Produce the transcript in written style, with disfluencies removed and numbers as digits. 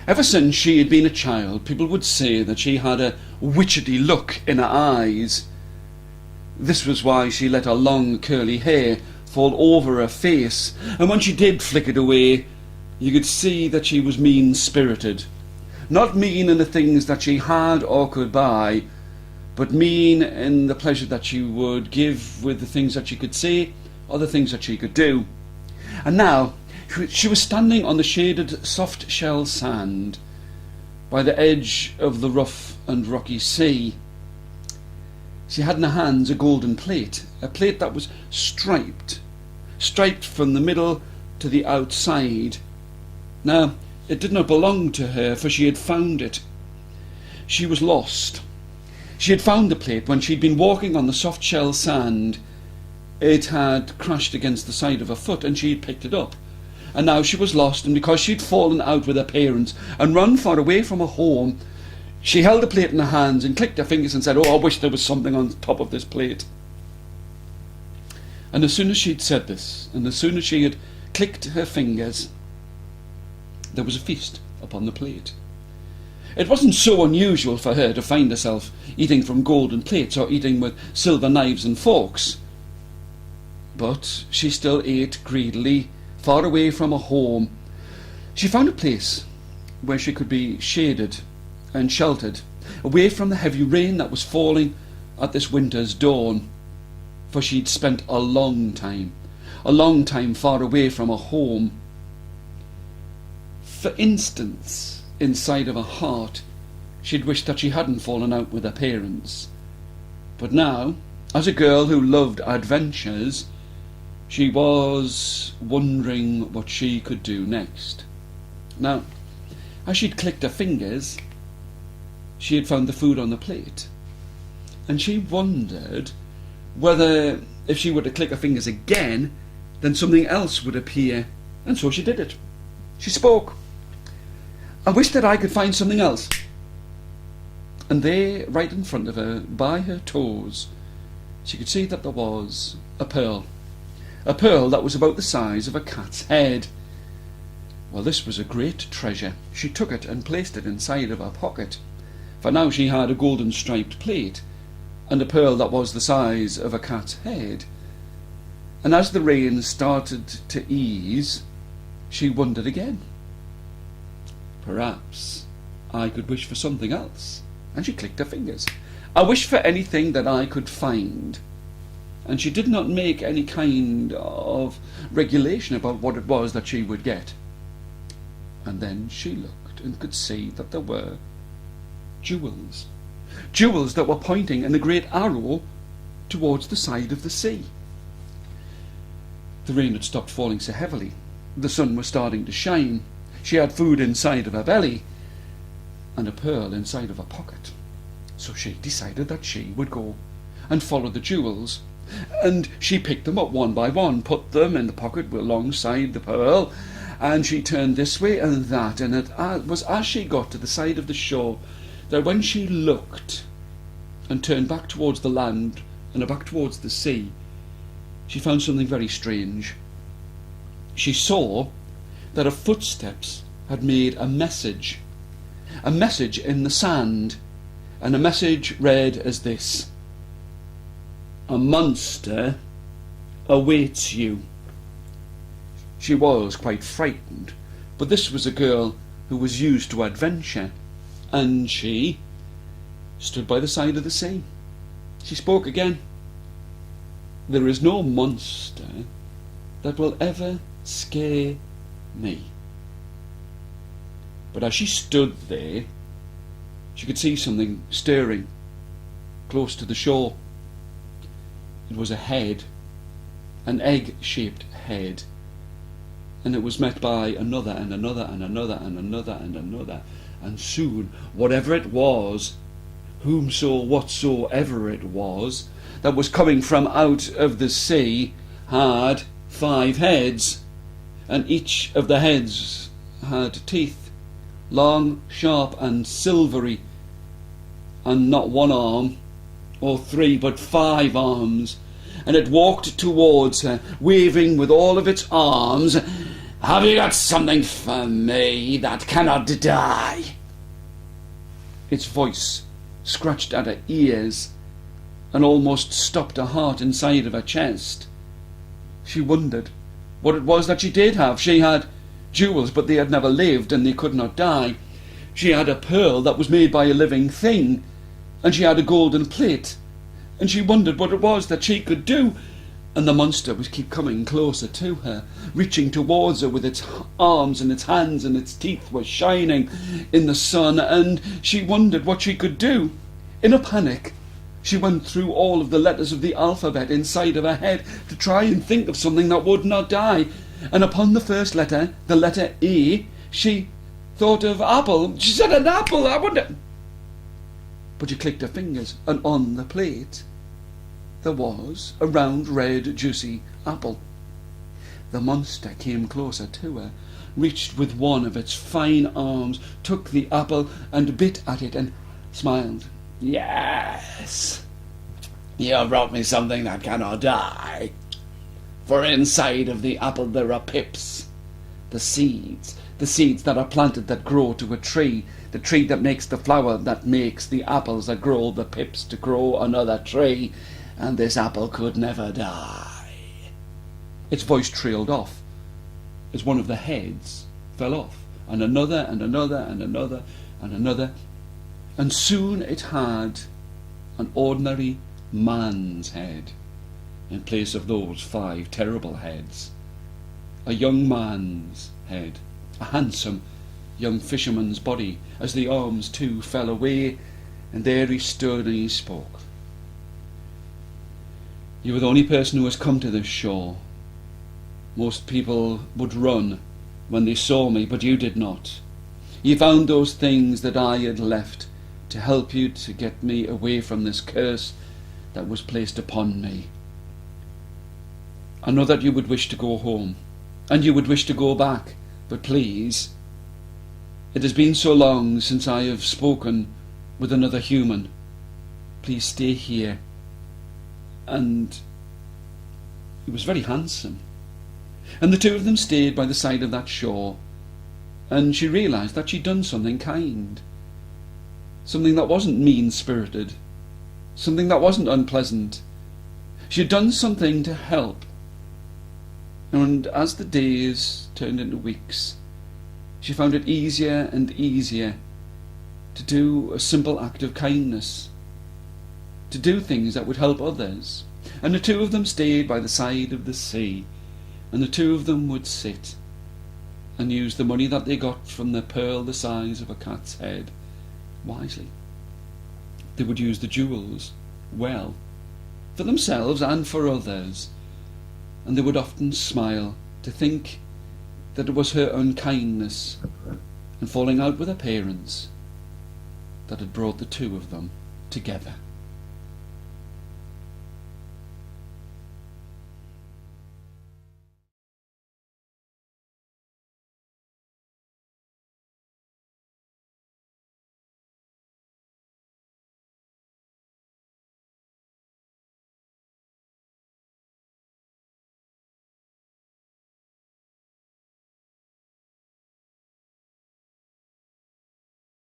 Ever since she had been a child, people would say that she had a witchetty look in her eyes. This was why she let her long curly hair fall over her face, and when she did flick it away, you could see that she was mean-spirited. Not mean in the things that she had or could buy, but mean in the pleasure that she would give with the things that she could say or the things that she could do. And now she was standing on the shaded soft-shell sand by the edge of the rough and rocky sea. She had in her hands a golden plate, a plate that was striped from the middle to the outside. Now, it did not belong to her, for she had found it. She was lost. She had found the plate when she'd been walking on the soft-shell sand. It had crashed against the side of her foot, and she had picked it up. And now she was lost, and because she'd fallen out with her parents and run far away from her home, she held the plate in her hands and clicked her fingers and said, "Oh, I wish there was something on top of this plate." And as soon as she'd said this, and as soon as she had clicked her fingers, there was a feast upon the plate. It wasn't so unusual for her to find herself eating from golden plates or eating with silver knives and forks. But she still ate greedily, far away from her home. She found a place where she could be shaded and sheltered, away from the heavy rain that was falling at this winter's dawn, for she'd spent a long time far away from her home. For instance, inside of her heart, she'd wished that she hadn't fallen out with her parents. But now, as a girl who loved adventures, she was wondering what she could do next. Now, as she'd clicked her fingers, she had found the food on the plate, and she wondered whether if she were to click her fingers again, then something else would appear, and so she did it. She spoke. "I wish that I could find something else." And there, right in front of her, by her toes, she could see that there was a pearl that was about the size of a cat's head. Well, this was a great treasure. She took it and placed it inside of her pocket, for now she had a golden striped plate and a pearl that was the size of a cat's head. And as the rain started to ease, she wondered again. Perhaps I could wish for something else. And she clicked her fingers. "I wish for anything that I could find." And she did not make any kind of regulation about what it was that she would get. And then she looked and could see that there were jewels. Jewels that were pointing in a great arrow towards the side of the sea. The rain had stopped falling so heavily. The sun was starting to shine. She had food inside of her belly and a pearl inside of her pocket. So she decided that she would go and follow the jewels. And she picked them up one by one, put them in the pocket alongside the pearl, and she turned this way and that, and it was as she got to the side of the shore that when she looked and turned back towards the land and back towards the sea, she found something very strange. She saw that her footsteps had made a message in the sand, and the message read as this: "A monster awaits you." She was quite frightened, but this was a girl who was used to adventure, and she stood by the side of the sea. She spoke again. "There is no monster that will ever scare me." But as she stood there, she could see something stirring close to the shore. It was a head, an egg-shaped head, and it was met by another and another and another and another and another, and soon, whatever it was, whatsoever it was, that was coming from out of the sea, had 5 heads, and each of the heads had teeth, long, sharp and silvery, and not 1 arm or 3 but 5 arms, and it walked towards her, waving with all of its arms, Have you got something for me that cannot die? Its voice scratched at her ears and almost stopped her heart inside of her chest. She wondered what it was that she did have. She had jewels, but they had never lived and they could not die. She had a pearl that was made by a living thing, and she had a golden plate, and she wondered what it was that she could do. And the monster would keep coming closer to her, reaching towards her with its arms and its hands, and its teeth were shining in the sun, and she wondered what she could do. In a panic, she went through all of the letters of the alphabet inside of her head to try and think of something that would not die. And upon the first letter, the letter A, she thought of apple. She said, an apple, I wonder. But she clicked her fingers, and on the plate there was a round, red, juicy apple. The monster came closer to her, reached with one of its fine arms, took the apple and bit at it and smiled. Yes, you have brought me something that cannot die. For inside of the apple there are pips, the seeds that are planted that grow to a tree, the tree that makes the flower that makes the apples that grow the pips to grow another tree, and this apple could never die. Its voice trailed off as one of the heads fell off, and another, and another, and another, and another, and soon it had an ordinary man's head in place of those 5 terrible heads. A young man's head, a handsome young fisherman's body, as the arms too fell away, and there he stood and he spoke. You were the only person who has come to this shore. Most people would run when they saw me, but you did not. You found those things that I had left to help you to get me away from this curse that was placed upon me. I know that you would wish to go home, and you would wish to go back, but please, it has been so long since I have spoken with another human. Please stay here. And he was very handsome. And the two of them stayed by the side of that shore, and she realised that she'd done something kind, something that wasn't mean-spirited, something that wasn't unpleasant. She had done something to help. And as the days turned into weeks, she found it easier and easier to do a simple act of kindness, to do things that would help others. And the two of them stayed by the side of the sea, and the two of them would sit and use the money that they got from the pearl the size of a cat's head wisely. They would use the jewels well, for themselves and for others, and they would often smile to think that it was her unkindness and falling out with her parents that had brought the two of them together.